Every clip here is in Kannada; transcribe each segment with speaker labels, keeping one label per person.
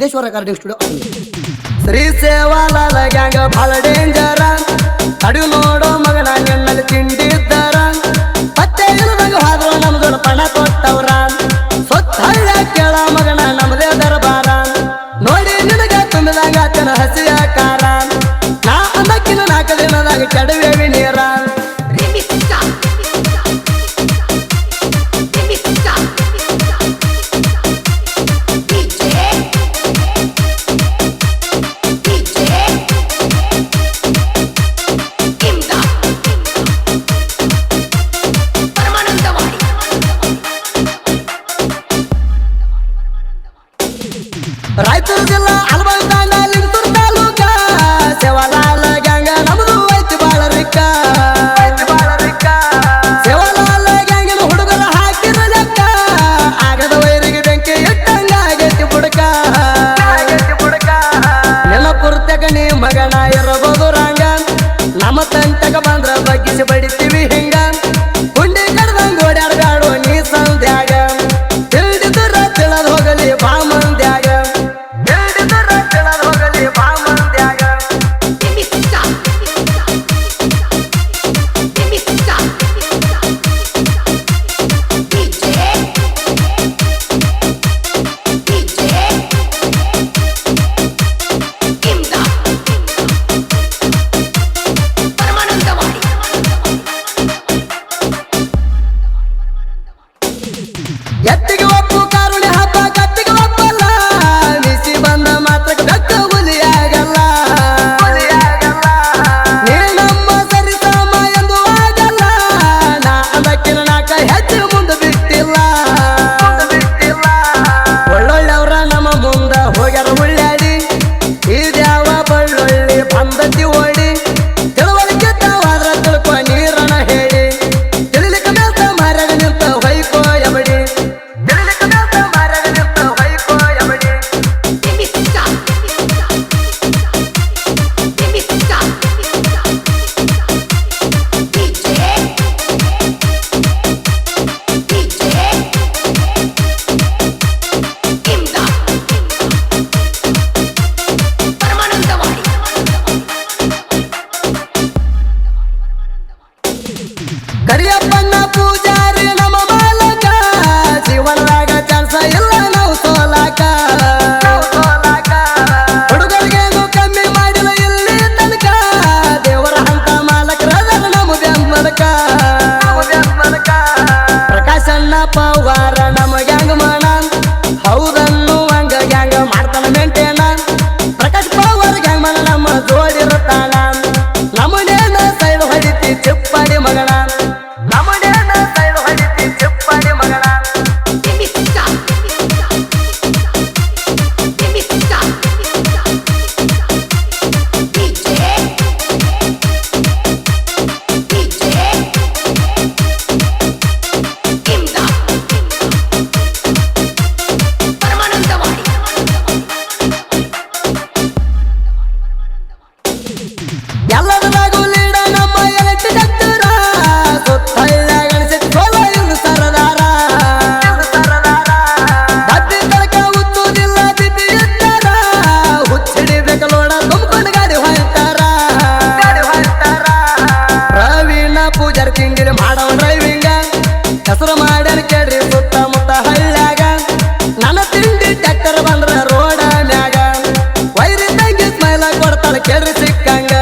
Speaker 1: Siddeshwara recording studio Shri Sevalal gang ಭಾಳ ಡೇಂಜರ ತಡಿ ನೋಡೋ ಮಗನ ನಿನ್ನಲ್ಲಿ ತಿಂಡಿದ್ದಾರ ಪತ್ತೆ ಇಲ್ಲದಂಗ ಹೋದ್ರು ನಮ್ದೊಳ ಪಣ ಕೊಟ್ಟವ್ರ ಸ್ವತ್ತ ಹಳ್ಳ ಕೇಳ ಮಗನ ನಮ್ದೇ ದರ್ಬಾರ ನೋಡಿ ನಿನಗ ತುಂಬಿದಾಗ ಆತನ ಹಸಿಯ ಕಾರ ನಾ ಅನ್ನಕ್ಕಿನ 4 ದಿನದಾಗ ಕೆಡವೇವಿ ನೀರ ರಾಯಚೂರು ಜಿಲ್ಲಾ ಅಲಬಾಲ್ ತಾಂಡ ಲಿಂಗಸೂರು ತಾಲೂಕ ಸೇವಾಲಾಲ ಗ್ಯಾಂಗ ನಮ್ದು ಐತಿ ಬಾಳ ರಿಕ್ಕ ಸೇವಾಲಾಲ ಗ್ಯಾಂಗಿನ ಹುಡುಗರ ಹಾಕಿರ ಲೆಕ್ಕ ಆಗದ ವೈರಿಗೆ ಬೆಂಕಿ ಇಟ್ಟಂಗ ಆಗೈತಿ ಬುಡಕ ನೆನಪುರ್ತಕ ನೀ ಮಗನ ಇರಬಹುದು ರಂಗ ನಮ್ಮ ತಂಟಕ ಬಂದ್ರ ಬಗ್ಗಿಸಿ ಬಡಿತೀವಿ ಹಿಂಗ ಗುಂಡಿ ಕಡ್ದಂಗ ಓಡಾಡಬೇಡ ನೀ ಸಂಧ್ಯಾಗ ತಿಳಿದಿದ್ರ ತಿಳದ್ ಹೋಗಲಿ ಬಾ ಮಂದ್ಯಾಗ ಎತ್ತಿಗೆ ಒಪ್ಪು ಕಾರುಣಿ ಹಬ್ಬ ಕತ್ತಿಗೆ ಒಪ್ಪಲ್ಲ ನಿಸಿ ಬಂದ ಮಾತ್ರ ಬೆಕ್ಕ ಹುಲಿಯಾಗಲ್ಲ ನೀ ನಮ್ಮ ಸರಿಸಮ ಎಂದು ಆಗಲ್ಲ ನಾ ಅದಕ್ಕಿನ 4 ಹೆಜ್ಜೆ ಮುಂದೆ ಬಿಟ್ಟಿಲ್ಲ ಒಳ್ಳೊಳ್ಳೆವ್ರ ನಮ್ಮ ಮುಂದ ಹೋಗ್ಯಾರ ಉಳ್ಳಾಡಿ ಇದ್ಯಾವ ಬಳ್ಳೊಳ್ಳಿ ಬಂದತಿ ಓಡಿ ತಿಳುವಳಿಕೆ ತಾವಾದ್ರ ತಿಳ್ಕೊ ನೀರನ ಹೇಳಿ ತಿಳಿಲಿಕ್ಕೆ ಮೇಲ್ತ ಮಾರ್ಯಾಗ ನಿಂತ ಹೊಯ್ಕೋ ಎಬಡಿ ಕರಿಯಪ್ಪನ ಪೂಜಾರಿ ನಮ್ಮ ಮಾಲಕ ಜೀವನದಾಗ ಚಾನ್ಸ ಇಲ್ಲ ನಾವು ಸೋಲಾಕ ಹುಡುಗರಿಗೇನು ಕಮ್ಮಿ ಮಾಡಿಲ್ಲ ಇಲ್ಲಿ ತನಕ ದೇವರ ಹಂತ ಮಾಲಕರ ನಮ್ಮ ಬೆಂಬಲಕ ಪ್ರಕಾಶಣ್ಣ ಪವಾರ ನಮ್ಮ ಗ್ಯಾಂಗ್ ಮಾಡ ಹೌದನ್ನು ಹಂಗ ಗ್ಯಾಂಗ್ ಮಾಡ್ತಾನ ಮೇಂಟೇನ ಪ್ರಕಾಶ್ ಪವಾರ್ ಗ್ಯಾಂಗ್ ಮಾಡ ನಮ್ಮ ಜೋಡಿರುತ್ತಾನ ನಮ್ಮನೇನ ಸೈಡ್ ಹೊಡಿತಿ ಚಿಪ್ಪಾಡಿ ಮಗನ ಎಲ್ಲದರಾಗೂ ಲೀಡ ನಮ್ಮ ಎಲೆಟ್ ಡಾಕ್ಟರ ಸುತ್ತ ಗಣಸಿದ ಸೋಲ ಇನ್ನು ಸರದಾರ ಬದ್ದಿ ತಳಕ ಉತ್ತುದಿಲ್ಲ ಬಿದ್ದಿ ಇದ್ದಾರ ಹುಚ್ಚಿಡಿಬೇಕಲ್ಲೋಡ ತುಂಬ್ಕೊಂಡು ಗಾಡಿ ಹೊಯ್ತಾರ ಪ್ರವೀಣ ಪೂಜಾರಿ ತಿಂಡಿಲಿ ಮಾಡೋ ಡ್ರೈವಿಂಗ ಹೆಸರು ಮಾಡ್ಯಾನ ಕೇಳ್ರಿ ಸುತ್ತಮುತ್ತ ಹಳ್ಳ್ಯಾಗ ನನ್ನ ತಿಂಡಿ ಟ್ಯಾಕ್ಟರ್ ಬಂದ್ರ ರೋಡ ಮ್ಯಾಗ ವೈರಿ ತಂಗಿ ಸ್ಮೈಲ ಕೊಡ್ತಾಳ ಕೇಳ್ರಿ ಸಿಕ್ಕಂಗ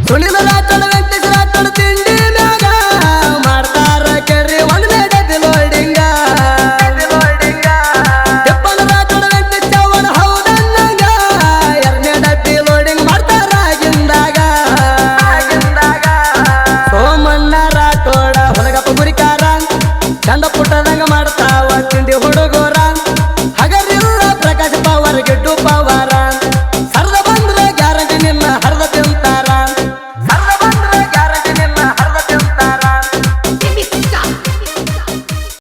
Speaker 1: ಸುನಿಲ ರಾಜ